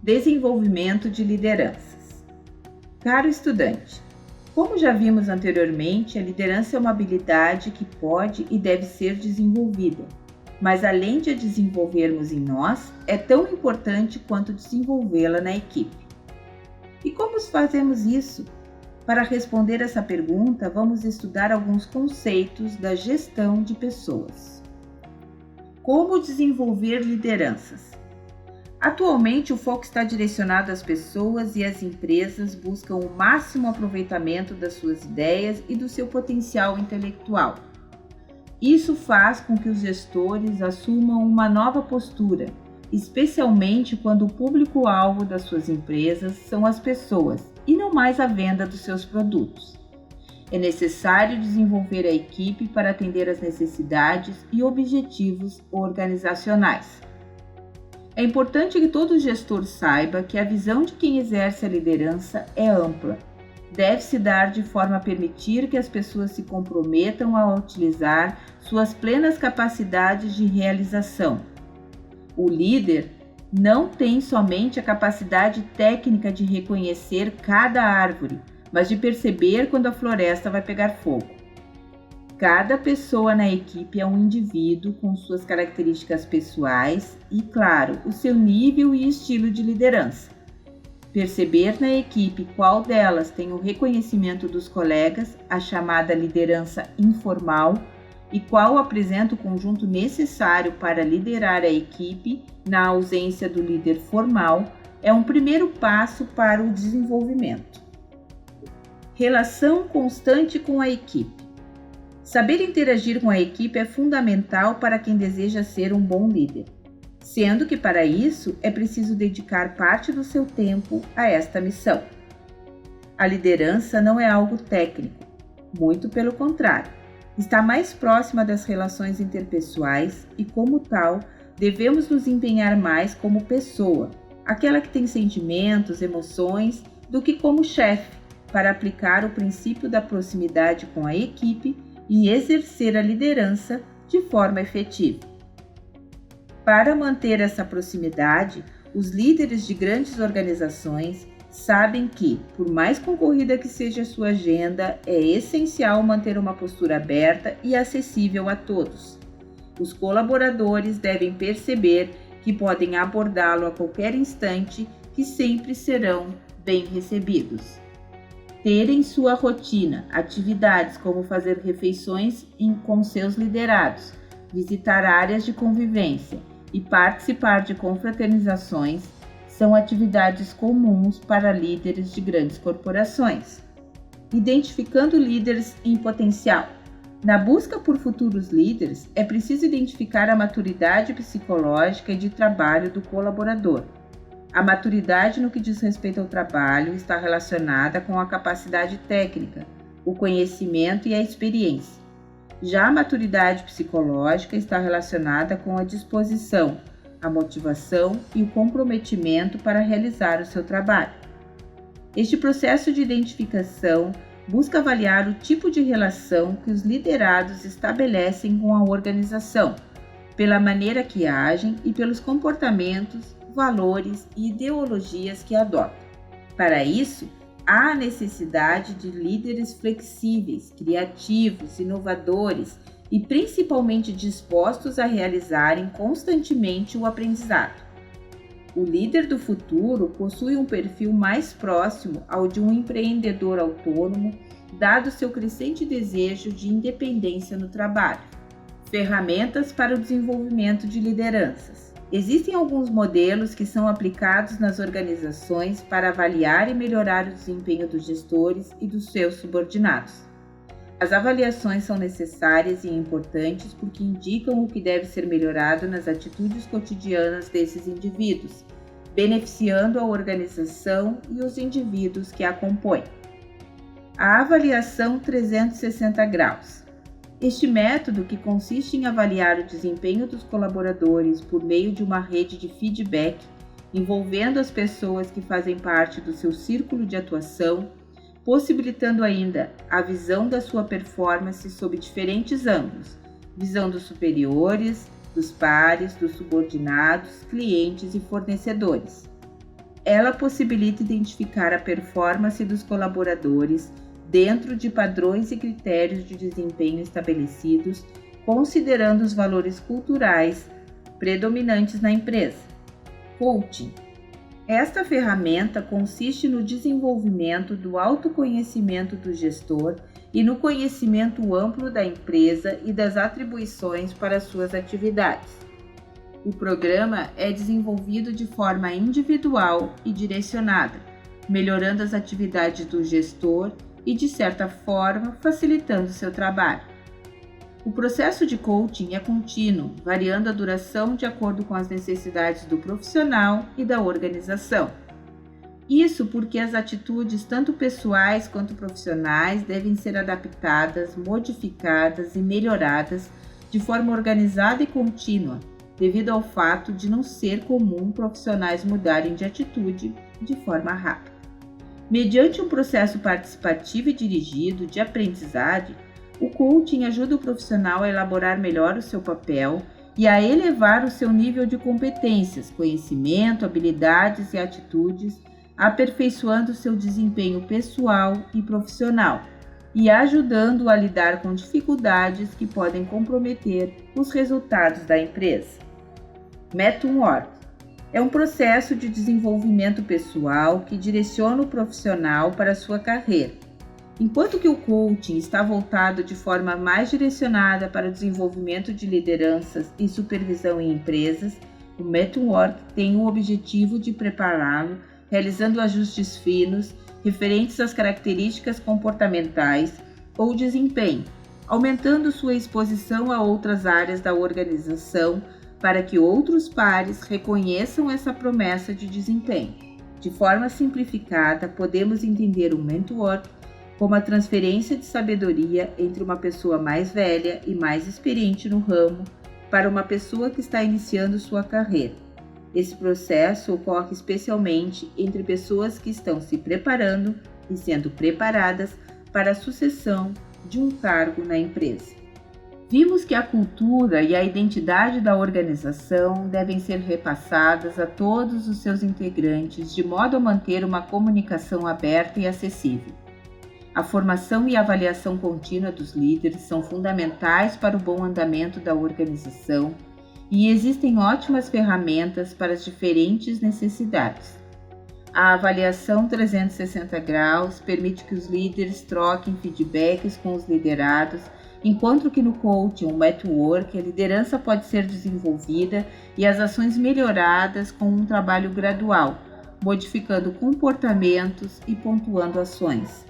Desenvolvimento de lideranças. Caro estudante, como já vimos anteriormente, a liderança é uma habilidade que pode e deve ser desenvolvida, mas além de a desenvolvermos em nós, é tão importante quanto desenvolvê-la na equipe. E como fazemos isso? Para responder essa pergunta, vamos estudar alguns conceitos da gestão de pessoas. Como desenvolver lideranças? Atualmente, o foco está direcionado às pessoas e as empresas buscam o máximo aproveitamento das suas ideias e do seu potencial intelectual. Isso faz com que os gestores assumam uma nova postura, especialmente quando o público-alvo das suas empresas são as pessoas e não mais a venda dos seus produtos. É necessário desenvolver a equipe para atender às necessidades e objetivos organizacionais. É importante que todo gestor saiba que a visão de quem exerce a liderança é ampla. Deve-se dar de forma a permitir que as pessoas se comprometam a utilizar suas plenas capacidades de realização. O líder não tem somente a capacidade técnica de reconhecer cada árvore, mas de perceber quando a floresta vai pegar fogo. Cada pessoa na equipe é um indivíduo com suas características pessoais e, claro, o seu nível e estilo de liderança. Perceber na equipe qual delas tem o reconhecimento dos colegas, a chamada liderança informal, e qual apresenta o conjunto necessário para liderar a equipe na ausência do líder formal, é um primeiro passo para o desenvolvimento. Relação constante com a equipe. Saber interagir com a equipe é fundamental para quem deseja ser um bom líder, sendo que para isso é preciso dedicar parte do seu tempo a esta missão. A liderança não é algo técnico, muito pelo contrário, está mais próxima das relações interpessoais e, como tal, devemos nos empenhar mais como pessoa, aquela que tem sentimentos, emoções, do que como chefe, para aplicar o princípio da proximidade com a equipe e exercer a liderança de forma efetiva. Para manter essa proximidade, os líderes de grandes organizações sabem que, por mais concorrida que seja a sua agenda, é essencial manter uma postura aberta e acessível a todos. Os colaboradores devem perceber que podem abordá-lo a qualquer instante, que sempre serão bem recebidos. Ter em sua rotina atividades como fazer refeições com seus liderados, visitar áreas de convivência e participar de confraternizações são atividades comuns para líderes de grandes corporações. Identificando líderes em potencial. Na busca por futuros líderes, é preciso identificar a maturidade psicológica e de trabalho do colaborador. A maturidade no que diz respeito ao trabalho está relacionada com a capacidade técnica, o conhecimento e a experiência. Já a maturidade psicológica está relacionada com a disposição, a motivação e o comprometimento para realizar o seu trabalho. Este processo de identificação busca avaliar o tipo de relação que os liderados estabelecem com a organização, pela maneira que agem e pelos comportamentos, valores e ideologias que adotam. Para isso, há a necessidade de líderes flexíveis, criativos, inovadores e principalmente dispostos a realizarem constantemente o aprendizado. O líder do futuro possui um perfil mais próximo ao de um empreendedor autônomo, dado seu crescente desejo de independência no trabalho. Ferramentas para o desenvolvimento de lideranças. Existem alguns modelos que são aplicados nas organizações para avaliar e melhorar o desempenho dos gestores e dos seus subordinados. As avaliações são necessárias e importantes porque indicam o que deve ser melhorado nas atitudes cotidianas desses indivíduos, beneficiando a organização e os indivíduos que a compõem. A avaliação 360 graus. Este método, que consiste em avaliar o desempenho dos colaboradores por meio de uma rede de feedback, envolvendo as pessoas que fazem parte do seu círculo de atuação, possibilitando ainda a visão da sua performance sob diferentes ângulos, visão dos superiores, dos pares, dos subordinados, clientes e fornecedores. ela possibilita identificar a performance dos colaboradores dentro de padrões e critérios de desempenho estabelecidos, considerando os valores culturais predominantes na empresa. Coaching. Esta ferramenta consiste no desenvolvimento do autoconhecimento do gestor e no conhecimento amplo da empresa e das atribuições para suas atividades. O programa é desenvolvido de forma individual e direcionada, melhorando as atividades do gestor e, de certa forma, facilitando seu trabalho. O processo de coaching é contínuo, variando a duração de acordo com as necessidades do profissional e da organização. Isso porque as atitudes, tanto pessoais quanto profissionais, devem ser adaptadas, modificadas e melhoradas de forma organizada e contínua, devido ao fato de não ser comum profissionais mudarem de atitude de forma rápida. Mediante um processo participativo e dirigido de aprendizagem, o coaching ajuda o profissional a elaborar melhor o seu papel e a elevar o seu nível de competências, conhecimento, habilidades e atitudes, aperfeiçoando seu desempenho pessoal e profissional e ajudando-o a lidar com dificuldades que podem comprometer os resultados da empresa. Mentoring é um processo de desenvolvimento pessoal que direciona o profissional para a sua carreira. Enquanto que o coaching está voltado de forma mais direcionada para o desenvolvimento de lideranças e supervisão em empresas, o mentoring tem o objetivo de prepará-lo, realizando ajustes finos referentes às características comportamentais ou desempenho, aumentando sua exposição a outras áreas da organização para que outros pares reconheçam essa promessa de desempenho. De forma simplificada, podemos entender o mentoring como a transferência de sabedoria entre uma pessoa mais velha e mais experiente no ramo para uma pessoa que está iniciando sua carreira. Esse processo ocorre especialmente entre pessoas que estão se preparando e sendo preparadas para a sucessão de um cargo na empresa. Vimos que a cultura e a identidade da organização devem ser repassadas a todos os seus integrantes de modo a manter uma comunicação aberta e acessível. A formação e a avaliação contínua dos líderes são fundamentais para o bom andamento da organização e existem ótimas ferramentas para as diferentes necessidades. A avaliação 360 graus permite que os líderes troquem feedbacks com os liderados, enquanto que no coaching, o mentoring, a liderança pode ser desenvolvida e as ações melhoradas com um trabalho gradual, modificando comportamentos e pontuando ações.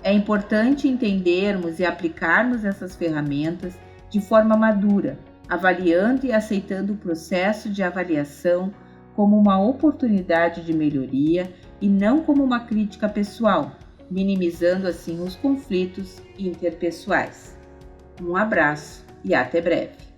É importante entendermos e aplicarmos essas ferramentas de forma madura, avaliando e aceitando o processo de avaliação como uma oportunidade de melhoria e não como uma crítica pessoal, minimizando assim os conflitos interpessoais. Um abraço e até breve!